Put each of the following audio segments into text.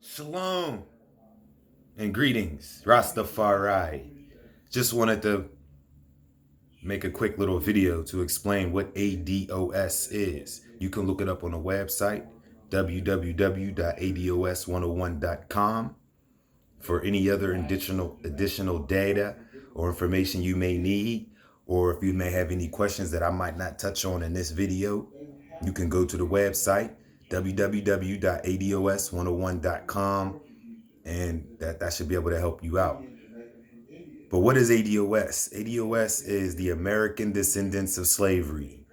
Shalom and greetings, Rastafari. Just wanted to make a quick little video to explain what ADOS is. You can look it up on the website, www.ados101.com, for any other additional data or information you may need, or if you may have any questions that I might not touch on in this video, you can go to the website, www.ados101.com, and that should be able to help you out. But what is ADOS? ADOS is the American Descendants of Slavery.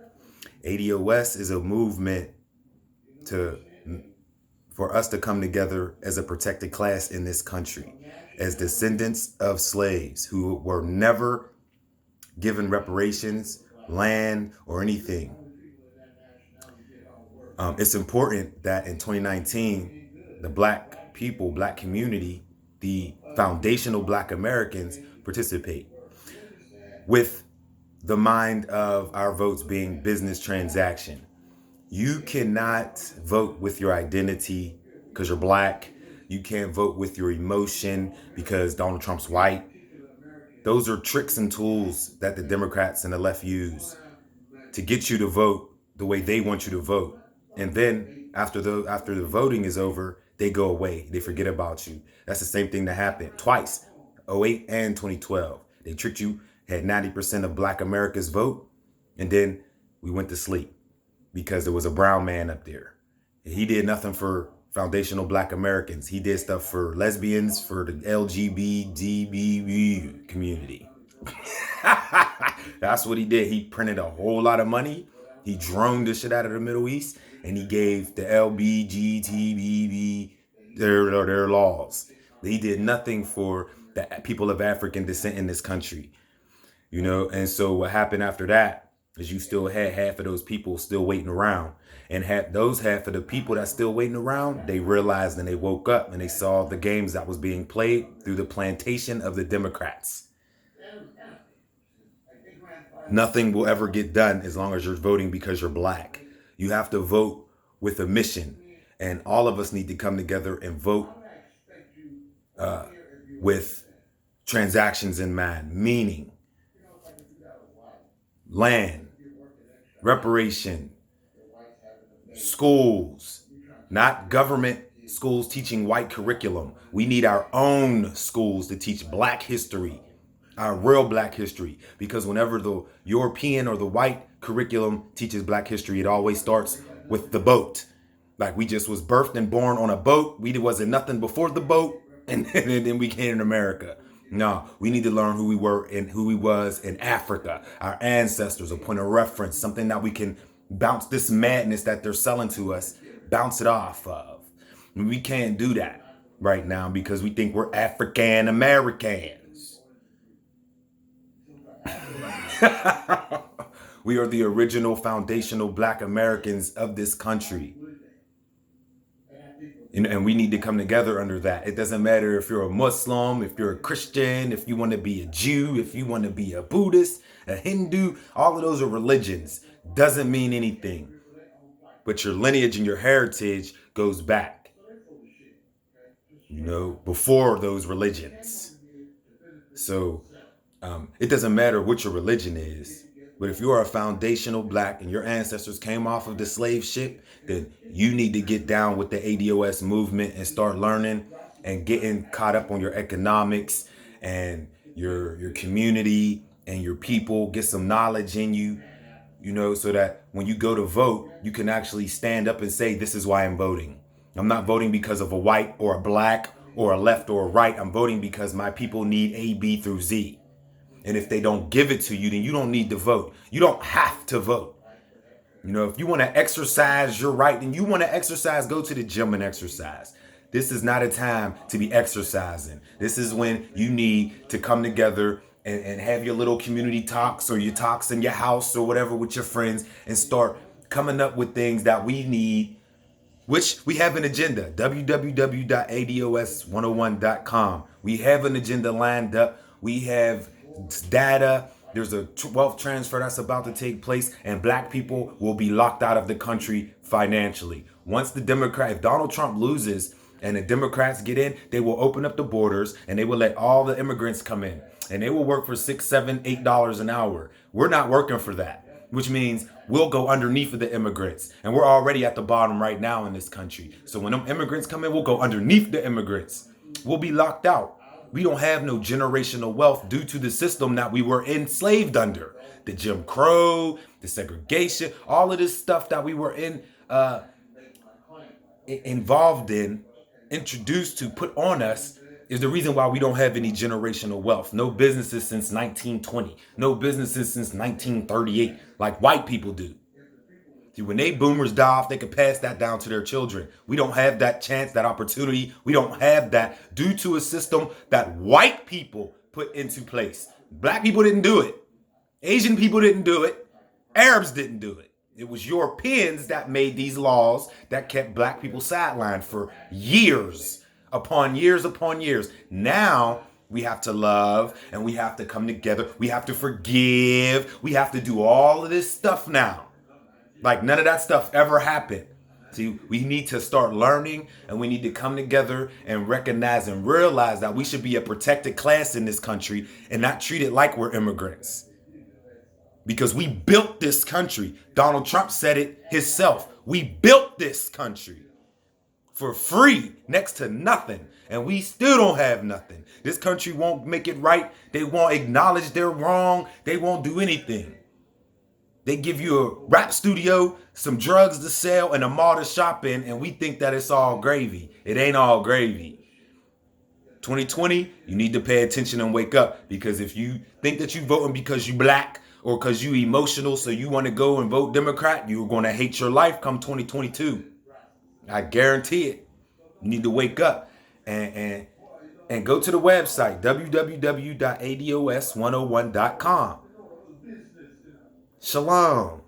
ADOS is a movement for us to come together as a protected class in this country, as descendants of slaves who were never given reparations, land, or anything. It's important that in 2019, the Black people, Black community, the foundational Black Americans participate with the mind of our votes being business transaction. You cannot vote with your identity because you're Black. You can't vote with your emotion because Donald Trump's white. Those are tricks and tools that the Democrats and the left use to get you to vote the way they want you to vote. And then after the voting is over, they go away. They forget about you. That's the same thing that happened twice, 2008 and 2012. They tricked you, had 90% of Black America's vote, and then we went to sleep because there was a brown man up there. He did nothing for foundational Black Americans. He did stuff for lesbians, for the LGBT community. That's what he did. He printed a whole lot of money. He droned the shit out of the Middle East, and he gave the LBGTBB their laws. He did nothing for the people of African descent in this country, And so what happened after that is you still had half of those people still waiting around, and half of the people that's still waiting around, they realized and they woke up and they saw the games that was being played through the plantation of the Democrats. Nothing will ever get done as long as you're voting because you're Black. You have to vote with a mission. And all of us need to come together and vote with transactions in mind, meaning land, reparation, schools, not government schools teaching white curriculum. We need our own schools to teach Black history, our real Black history, because whenever the European or the white curriculum teaches Black history, it always starts with the boat. Like we just was birthed and born on a boat. We wasn't nothing before the boat, and then we came in America. No, we need to learn who we were and who we was in Africa, our ancestors, a point of reference, something that we can bounce this madness that they're selling to us, bounce it off of. And we can't do that right now because we think we're African Americans. We are the original foundational Black Americans of this country. And we need to come together under that. It doesn't matter if you're a Muslim, if you're a Christian, if you want to be a Jew, if you want to be a Buddhist, a Hindu, all of those are religions. Doesn't mean anything. But your lineage and your heritage goes back, before those religions. So it doesn't matter what your religion is. But if you are a foundational Black and your ancestors came off of the slave ship, then you need to get down with the ADOS movement and start learning and getting caught up on your economics and your community and your people. Get some knowledge in you, so that when you go to vote, you can actually stand up and say, this is why I'm voting. I'm not voting because of a white or a Black or a left or a right. I'm voting because my people need A, B through Z. And if they don't give it to you, then you don't need to vote. You don't have to vote. If you want to exercise your right, then you want to exercise, go to the gym and exercise. This is not a time to be exercising. This is when you need to come together and have your little community talks or your talks in your house or whatever with your friends and start coming up with things that we need, which we have an agenda, www.ados101.com. We have an agenda lined up. We have data. There's a wealth transfer that's about to take place, and Black people will be locked out of the country financially. If Donald Trump loses and the Democrats get in, they will open up the borders and they will let all the immigrants come in. And they will work for $6, $7, $8 an hour. We're not working for that, which means we'll go underneath of the immigrants. And we're already at the bottom right now in this country. So when them immigrants come in, we'll go underneath the immigrants. We'll be locked out. We don't have no generational wealth due to the system that we were enslaved under. The Jim Crow, the segregation, all of this stuff that we were involved in, introduced to, put on us, is the reason why we don't have any generational wealth. No businesses since 1920. No businesses since 1938, like white people do. See, when they boomers die off, they can pass that down to their children. We don't have that chance, that opportunity. We don't have that due to a system that white people put into place. Black people didn't do it. Asian people didn't do it. Arabs didn't do it. It was Europeans that made these laws that kept black people sidelined for years upon years upon years. Now we have to love and we have to come together. We have to forgive. We have to do all of this stuff now. Like none of that stuff ever happened. See, we need to start learning and we need to come together and recognize and realize that we should be a protected class in this country and not treat it like we're immigrants. Because we built this country. Donald Trump said it himself. We built this country for free, next to nothing. And we still don't have nothing. This country won't make it right. They won't acknowledge they're wrong. They won't do anything. They give you a rap studio, some drugs to sell, and a mall to shop in, and we think that it's all gravy. It ain't all gravy. 2020, you need to pay attention and wake up. Because if you think that you're voting because you black, or because you emotional, so you want to go and vote Democrat, you're going to hate your life come 2022. I guarantee it. You need to wake up and go to the website, www.ados101.com. Shalom.